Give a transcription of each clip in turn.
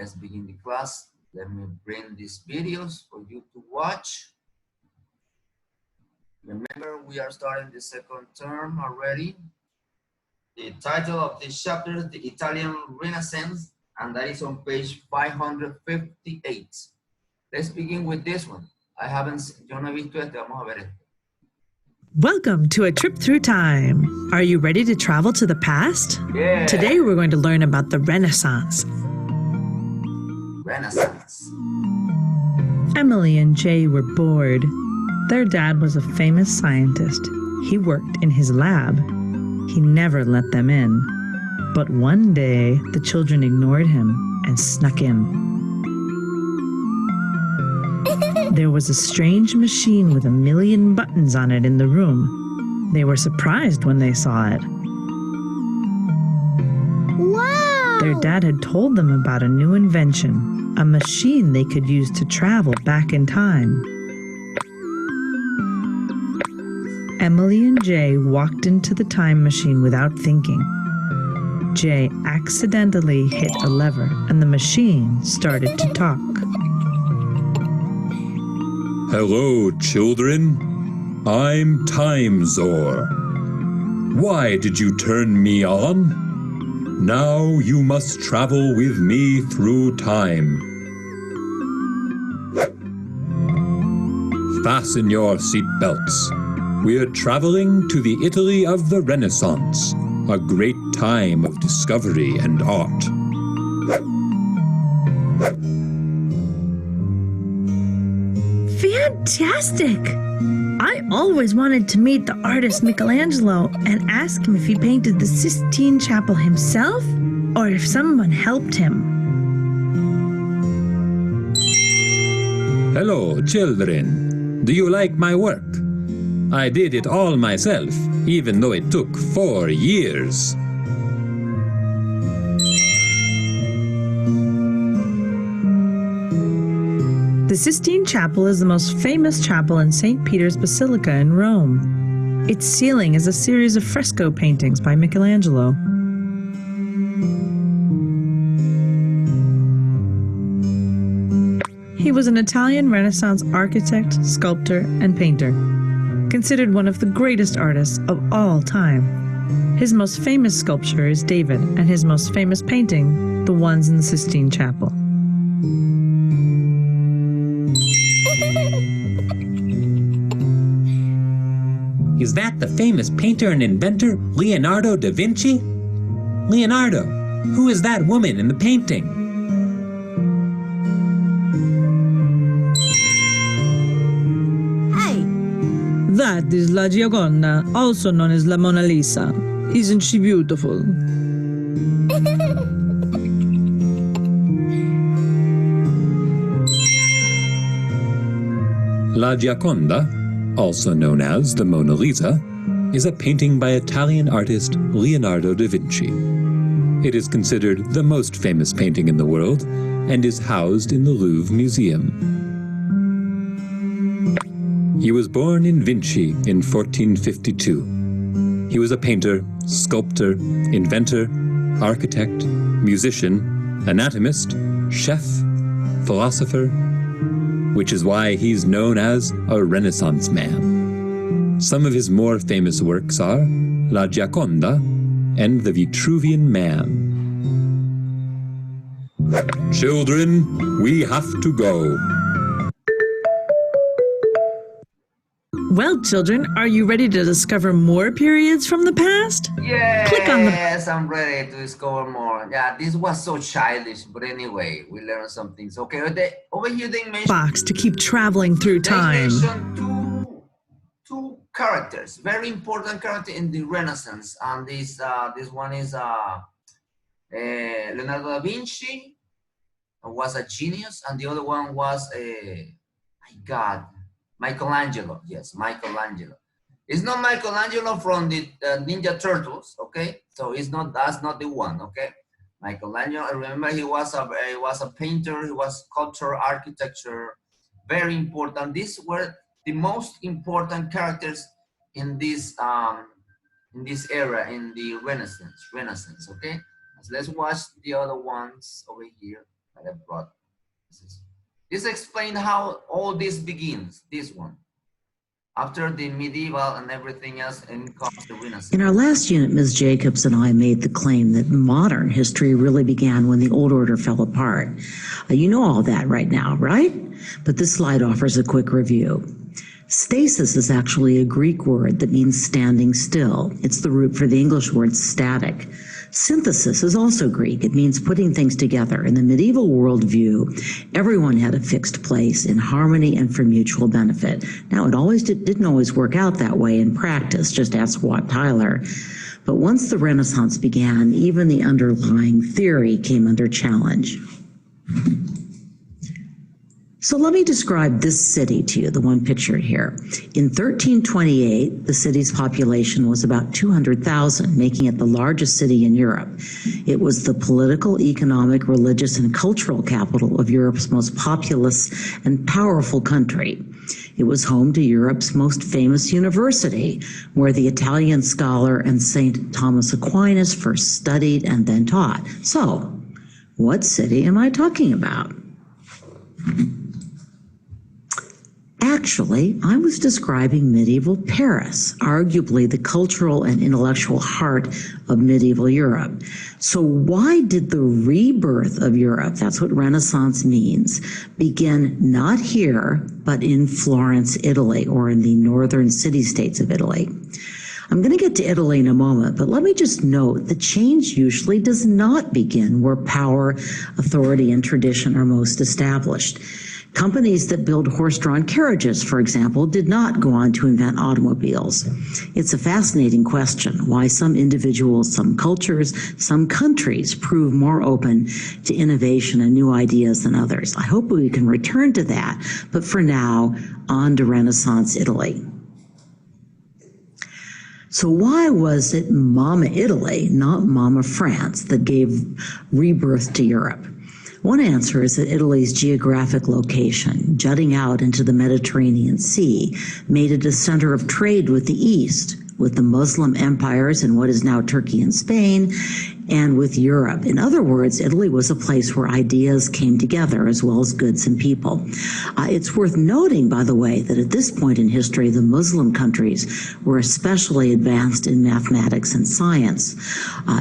let's begin the class. Let me bring these videos for you to watch. Remember, we are starting the second term already. The title of this chapter is The Italian Renaissance, and that is on page 558. Let's begin with this one. Yo no he visto este, vamos a ver este. Welcome to a trip through time. Are you ready to travel to the past? Yeah. Today we're going to learn about the Renaissance. Renaissance. Emily and Jay were bored. Their dad was a famous scientist. He worked in his lab. He never let them in. But one day, the children ignored him and snuck in. There was a strange machine with 1,000,000 buttons on it in the room. They were surprised when they saw it. Wow! Their dad had told them about a new invention, a machine they could use to travel back in time. Emily and Jay walked into the time machine without thinking. Jay accidentally hit a lever and the machine started to talk. Hello, children. I'm Time Zor. Why did you turn me on? Now you must travel with me through time. Fasten your seatbelts. We're traveling to the Italy of the Renaissance, a great time of discovery and art. Fantastic! I always wanted to meet the artist Michelangelo and ask him if he painted the Sistine Chapel himself or if someone helped him. Hello, children. Do you like my work? I did it all myself, even though it took 4 years. The Sistine Chapel is the most famous chapel in St. Peter's Basilica in Rome. Its ceiling is a series of fresco paintings by Michelangelo. He was an Italian Renaissance architect, sculptor, and painter, considered one of the greatest artists of all time. His most famous sculpture is David, and his most famous painting, the ones in the Sistine Chapel. Is that the famous painter and inventor, Leonardo da Vinci? Leonardo, who is that woman in the painting? Hey! That is La Gioconda, also known as La Mona Lisa. Isn't she beautiful? La Gioconda, also known as the Mona Lisa, is a painting by Italian artist Leonardo da Vinci. It is considered the most famous painting in the world and is housed in the Louvre Museum. He was born in Vinci in 1452. He was a painter, sculptor, inventor, architect, musician, anatomist, chef, philosopher, which is why he's known as a Renaissance man. Some of his more famous works are La Gioconda and The Vitruvian Man. Children, we have to go. Well, children, are you ready to discover more periods from the past? Yes, Click on the I'm ready to discover more. Yeah, this was so childish, but anyway, we learned some things. Okay, over here they mentioned box to keep traveling through time. They mentioned two characters, very important character in the Renaissance, and this one is Leonardo da Vinci, was a genius, and the other one was my God, Michelangelo. Yes, Michelangelo. It's not Michelangelo from the Ninja Turtles, okay? So that's not the one, okay? Michelangelo, I remember he was a painter, he was sculptor, architecture, very important. These were the most important characters in this era, in the Renaissance, okay? So let's watch the other ones over here. that I brought. This explains how all this begins, this one. After the medieval and everything else, and comes the Renaissance. In our last unit, Ms. Jacobs and I made the claim that modern history really began when the old order fell apart. You know all that right now, right? But this slide offers a quick review. Stasis is actually a Greek word that means standing still. It's the root for the English word static. Synthesis is also Greek. It means putting things together. In the medieval worldview, everyone had a fixed place in harmony and for mutual benefit. Now, it didn't always work out that way in practice. Just ask Wat Tyler. But once the Renaissance began, even the underlying theory came under challenge. So let me describe this city to you, the one pictured here. In 1328, the city's population was about 200,000, making it the largest city in Europe. It was the political, economic, religious, and cultural capital of Europe's most populous and powerful country. It was home to Europe's most famous university, where the Italian scholar and St. Thomas Aquinas first studied and then taught. So, what city am I talking about? Actually, I was describing medieval Paris, arguably the cultural and intellectual heart of medieval Europe. So why did the rebirth of Europe, that's what Renaissance means, begin not here, but in Florence, Italy, or in the northern city-states of Italy? I'm going to get to Italy in a moment, but let me just note that change usually does not begin where power, authority, and tradition are most established. Companies that build horse-drawn carriages, for example, did not go on to invent automobiles. It's a fascinating question why some individuals, some cultures, some countries prove more open to innovation and new ideas than others. I hope we can return to that, but for now, on to Renaissance Italy. So why was it Mama Italy, not Mama France, that gave rebirth to Europe? One answer is that Italy's geographic location, jutting out into the Mediterranean Sea, made it a center of trade with the East, with the Muslim empires in what is now Turkey and Spain, and with Europe. In other words, Italy was a place where ideas came together as well as goods and people. It's worth noting, by the way, that at this point in history, the Muslim countries were especially advanced in mathematics and science,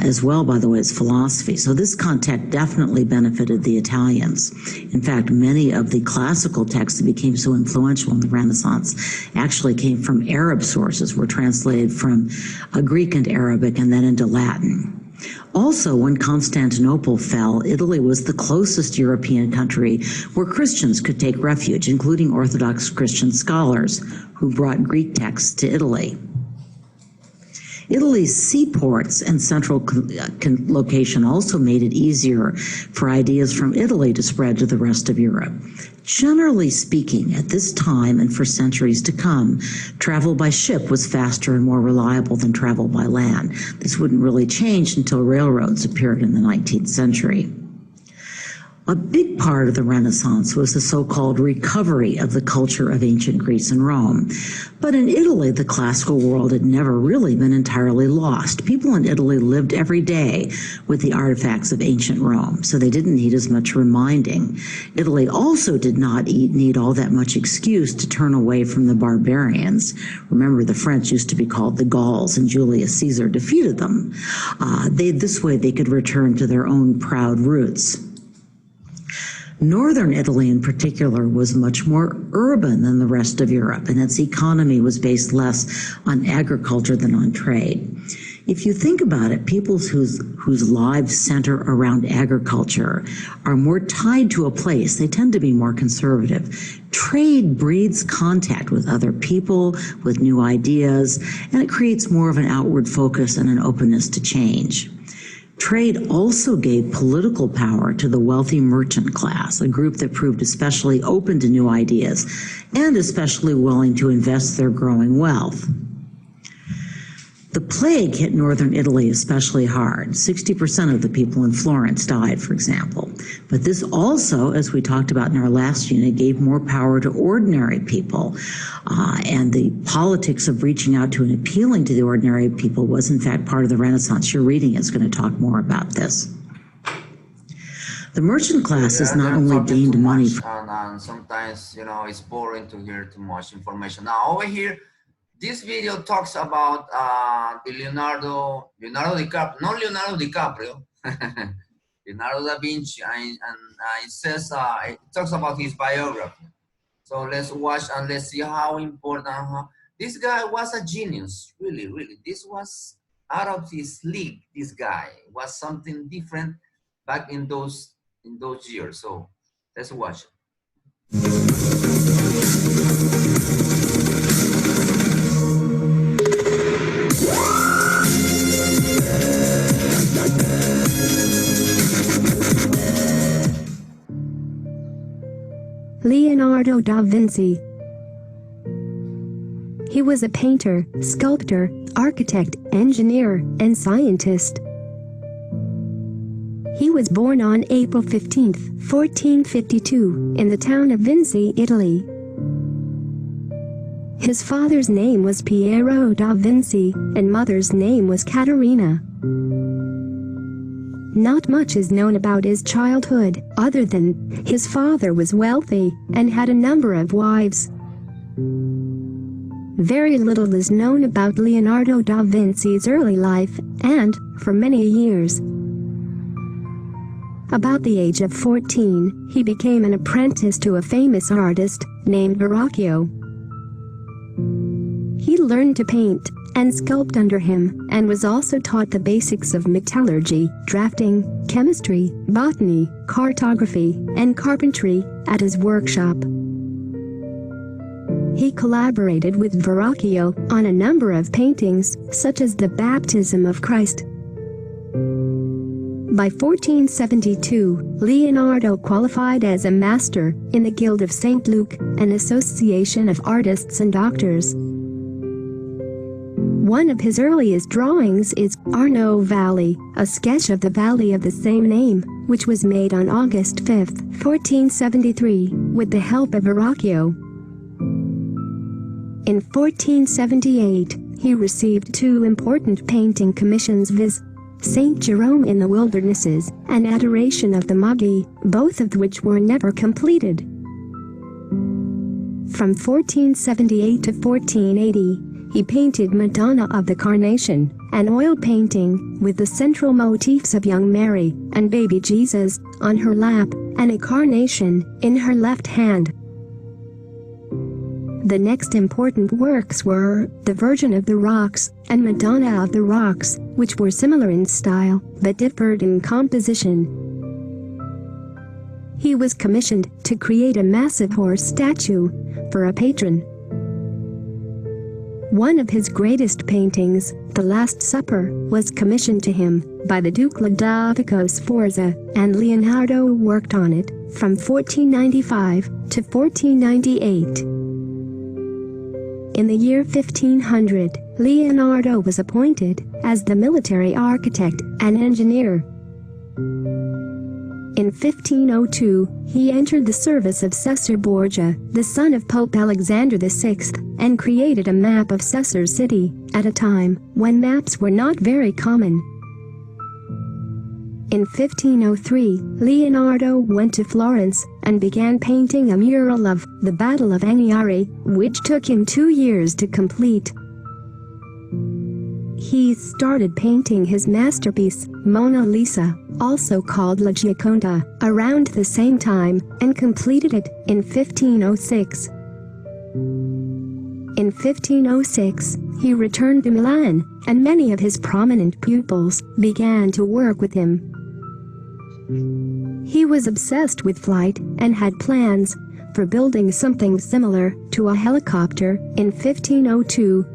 as well, by the way, as philosophy. So this contact definitely benefited the Italians. In fact, many of the classical texts that became so influential in the Renaissance actually came from Arab sources, were translated from Greek and Arabic and then into Latin. Also, when Constantinople fell, Italy was the closest European country where Christians could take refuge, including Orthodox Christian scholars who brought Greek texts to Italy. Italy's seaports and central location also made it easier for ideas from Italy to spread to the rest of Europe. Generally speaking, at this time and for centuries to come, travel by ship was faster and more reliable than travel by land. This wouldn't really change until railroads appeared in the 19th century. A big part of the Renaissance was the so-called recovery of the culture of ancient Greece and Rome. But in Italy, the classical world had never really been entirely lost. People in Italy lived every day with the artifacts of ancient Rome, so they didn't need as much reminding. Italy also did not need all that much excuse to turn away from the barbarians. Remember, the French used to be called the Gauls, and Julius Caesar defeated them. This way they could return to their own proud roots. Northern Italy in particular was much more urban than the rest of Europe, and its economy was based less on agriculture than on trade. If you think about it, people whose lives center around agriculture are more tied to a place. They tend to be more conservative. Trade breeds contact with other people, with new ideas, and it creates more of an outward focus and an openness to change. Trade also gave political power to the wealthy merchant class, a group that proved especially open to new ideas and especially willing to invest their growing wealth. The plague hit northern Italy especially hard. 60% of the people in Florence died, for example. But this also, as we talked about in our last unit, gave more power to ordinary people. And the politics of reaching out to and appealing to the ordinary people was, in fact, part of the Renaissance. Your reading is going to talk more about this. The merchant classes Yeah, not they're only talking gained too money much, and sometimes, it's boring to hear too much information. Now, over here, this video talks about the Leonardo DiCaprio, not Leonardo DiCaprio, Leonardo da Vinci, and it says, it talks about his biography. So let's watch and let's see how important, this guy was a genius, really, really. This was out of his league, this guy was something different back in those years. So let's watch it. Leonardo da Vinci. He was a painter, sculptor, architect, engineer, and scientist. He was born on April 15, 1452, in the town of Vinci, Italy. His father's name was Piero da Vinci, and mother's name was Caterina. Not much is known about his childhood, other than his father was wealthy and had a number of wives. Very little is known about Leonardo da Vinci's early life, and, for many years, about the age of 14, he became an apprentice to a famous artist named Verrocchio. He learned to paint and sculpt under him, and was also taught the basics of metallurgy, drafting, chemistry, botany, cartography, and carpentry at his workshop. He collaborated with Verrocchio on a number of paintings, such as the Baptism of Christ. By 1472, Leonardo qualified as a master in the Guild of St. Luke, an association of artists and doctors. One of his earliest drawings is Arno Valley, a sketch of the valley of the same name, which was made on August 5, 1473, with the help of Verrocchio. In 1478, he received two important painting commissions, viz. Saint Jerome in the Wildernesses and Adoration of the Magi, both of which were never completed. From 1478 to 1480, he painted Madonna of the Carnation, an oil painting with the central motifs of young Mary and baby Jesus on her lap, and a carnation in her left hand. The next important works were The Virgin of the Rocks and Madonna of the Rocks, which were similar in style but differed in composition. He was commissioned to create a massive horse statue for a patron. One of his greatest paintings, The Last Supper, was commissioned to him by the Duke Lodovico Sforza, and Leonardo worked on it from 1495 to 1498. In the year 1500, Leonardo was appointed as the military architect and engineer. In 1502, he entered the service of Cesare Borgia, the son of Pope Alexander VI, and created a map of Cesare City, at a time when maps were not very common. In 1503, Leonardo went to Florence and began painting a mural of the Battle of Anghiari, which took him 2 years to complete. He started painting his masterpiece, Mona Lisa, also called La Gioconda, around the same time, and completed it in 1506. In 1506, he returned to Milan, and many of his prominent pupils began to work with him. He was obsessed with flight and had plans for building something similar to a helicopter in 1502.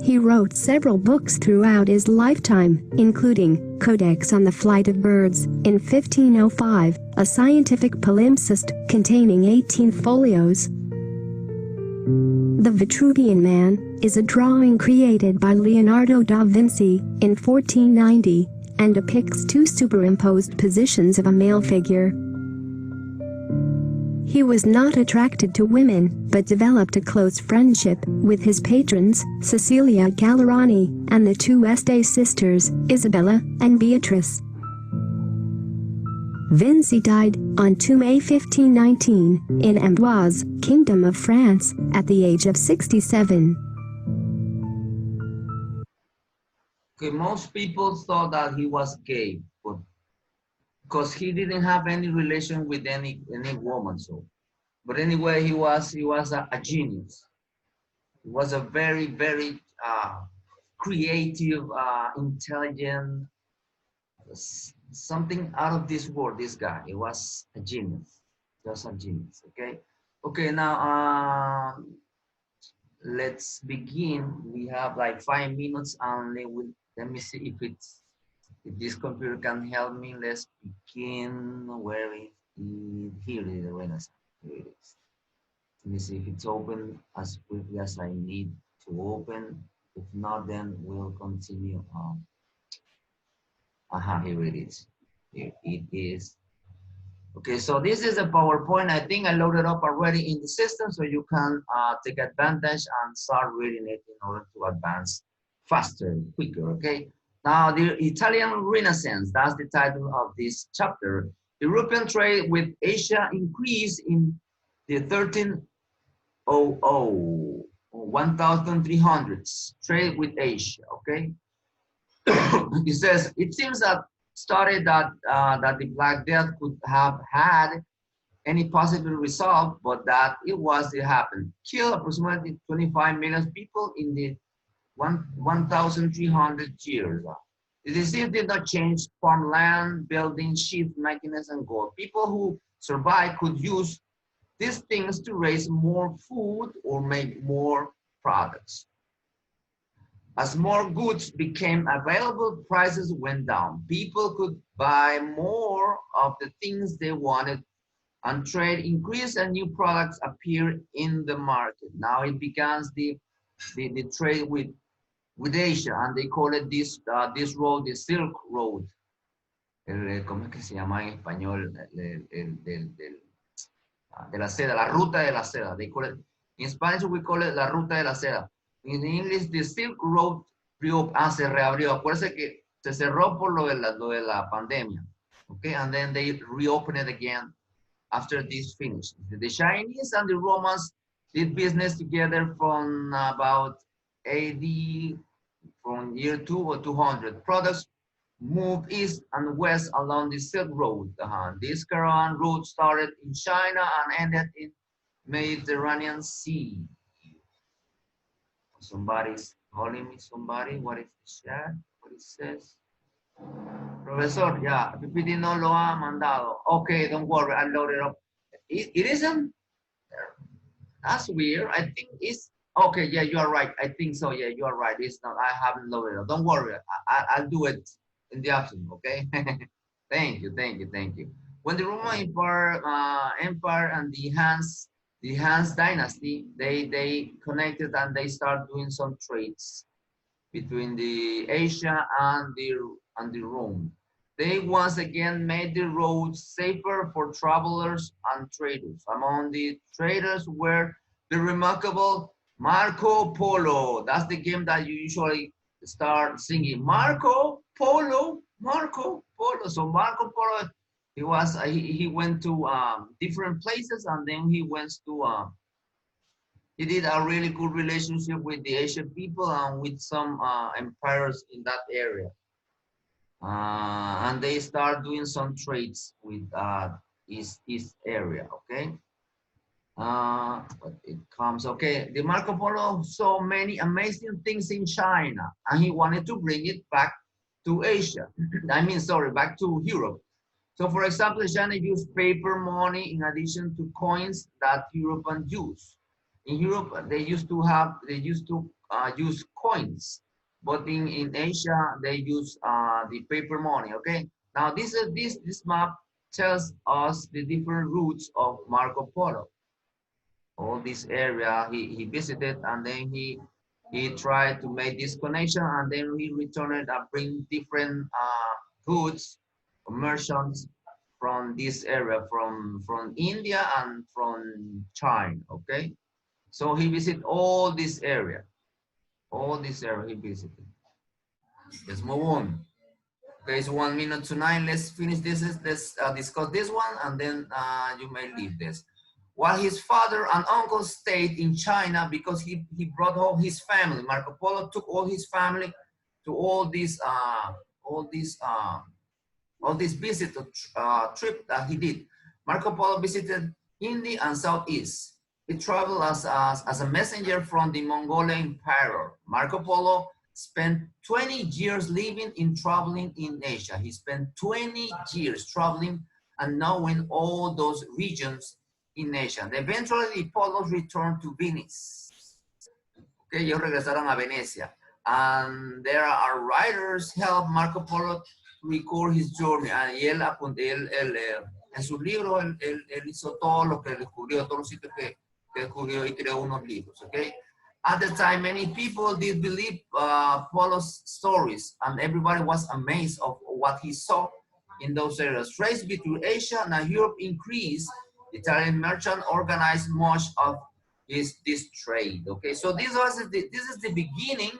He wrote several books throughout his lifetime, including Codex on the Flight of Birds in 1505, a scientific palimpsest containing 18 folios. The Vitruvian Man is a drawing created by Leonardo da Vinci in 1490 and depicts two superimposed positions of a male figure. He was not attracted to women, but developed a close friendship with his patrons, Cecilia Gallerani, and the two Este sisters, Isabella and Beatrice. Vinci died on 2 May 1519 in Amboise, Kingdom of France, at the age of 67. Okay, most people thought that he was gay, but because he didn't have any relation with any woman. So, but anyway, he was a genius. He was a very creative, intelligent, something out of this world. This guy, he was a genius, just a genius. Okay, okay. Now, let's begin. We have like 5 minutes, and let me see if this computer can help me. Let's begin. Where is it? Here it is. Renaissance. Here it is. Let me see if it's open as quickly as I need to open. If not, then we'll continue. Here it is. Here it is. Okay, so this is a PowerPoint. I think I loaded up already in the system, so you can take advantage and start reading it in order to advance faster, quicker, okay? Now, the Italian Renaissance, that's the title of this chapter. European trade with Asia increased in the 1300s, trade with Asia, okay? It says, it seems that started that the Black Death could have had any possible result, but that it happened. Killed approximately 25 million people in the 1,300 years. The disease did not change farmland, buildings, sheep, manganese, and gold. People who survived could use these things to raise more food or make more products. As more goods became available, prices went down. People could buy more of the things they wanted, and trade increased and new products appeared in the market. Now it begins the trade with Asia, and they call it this road the Silk Road. ¿Cómo es que se llama en español? De la seda, la ruta de la seda. They call it, in Spanish we call it la ruta de la seda. In English, the Silk Road se reabrió. Acuérdense que se cerró por lo de la pandemia. Okay, and then they reopened it again after this finished. The Chinese and the Romans did business together from about AD, from year 2 or 200. Products moved east and west along the Silk Road. This caravan route started in China and ended in Mediterranean Sea. Somebody's calling me, somebody. What is the chat? What it says? Professor, yeah, PPT no lo ha mandado. Okay, don't worry, I loaded up. It isn't? That's weird. I think it's, okay, yeah, you are right. I think so, yeah, you are right. It's not, I haven't loaded up. Don't worry, I'll do it in the afternoon, okay? Thank you. When the Roman Empire and the Hans dynasty, they connected and they start doing some trades between the Asia and the Rome. They once again made the roads safer for travelers and traders. Among the traders were the remarkable Marco Polo. That's the game that you usually start singing. Marco Polo, Marco Polo. So Marco Polo, he went to different places, and then he went to he did a really good relationship with the Asian people and with some empires in that area. And they start doing some trades with East area, okay? But it comes, okay. The Marco Polo saw many amazing things in China, and he wanted to bring it back to Asia. Back to Europe. So for example, China used paper money in addition to coins that Europeans use. In Europe, they used to use coins, but in Asia, they use the paper money, okay? Now this map tells us the different routes of Marco Polo. All this area he visited, and then he tried to make this connection, and then he returned and bring different goods, merchants from this area, from India and from China, okay? So he visited all this area he visited. Let's move on. Okay, it's 1 minute to 9. Let's finish this. Let's discuss this one, and then you may leave this. While his father and uncle stayed in China because he brought all his family. Marco Polo took all his family to all this visit trip that he did. Marco Polo visited India and Southeast. He traveled as a messenger from the Mongolian emperor. Marco Polo spent 20 years living and traveling in Asia. He spent 20 years traveling and knowing all those regions in Asia. Eventually, the Polos returned to Venice. Okay, ellos regresaron a Venecia. And there are writers help Marco Polo record his journey. Y él en sus libros, él hizo todo lo que descubrió, todos los sitios que descubrió y creó unos libros, okay? At the time, many people did believe Polo's stories, and everybody was amazed of what he saw in those areas. Trades between Asia and Europe increased. The Italian merchant organized much of this trade, okay? So this is the beginning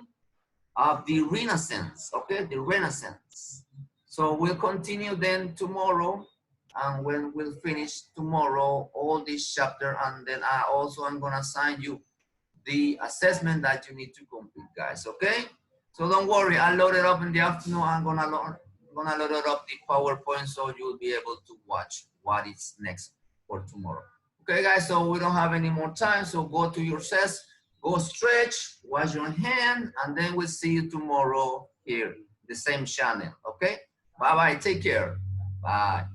of the Renaissance, okay? The Renaissance. So we'll continue then tomorrow, and when we'll finish tomorrow all this chapter, and then I'm gonna assign you the assessment that you need to complete, guys, okay? So don't worry, I'll load it up in the afternoon. I'm gonna load it up the PowerPoint so you'll be able to watch what is next for tomorrow. Okay, guys, so we don't have any more time, so go to your sets, go stretch, wash your hand, and then we'll see you tomorrow here, the same channel, okay? Bye-bye, take care, bye.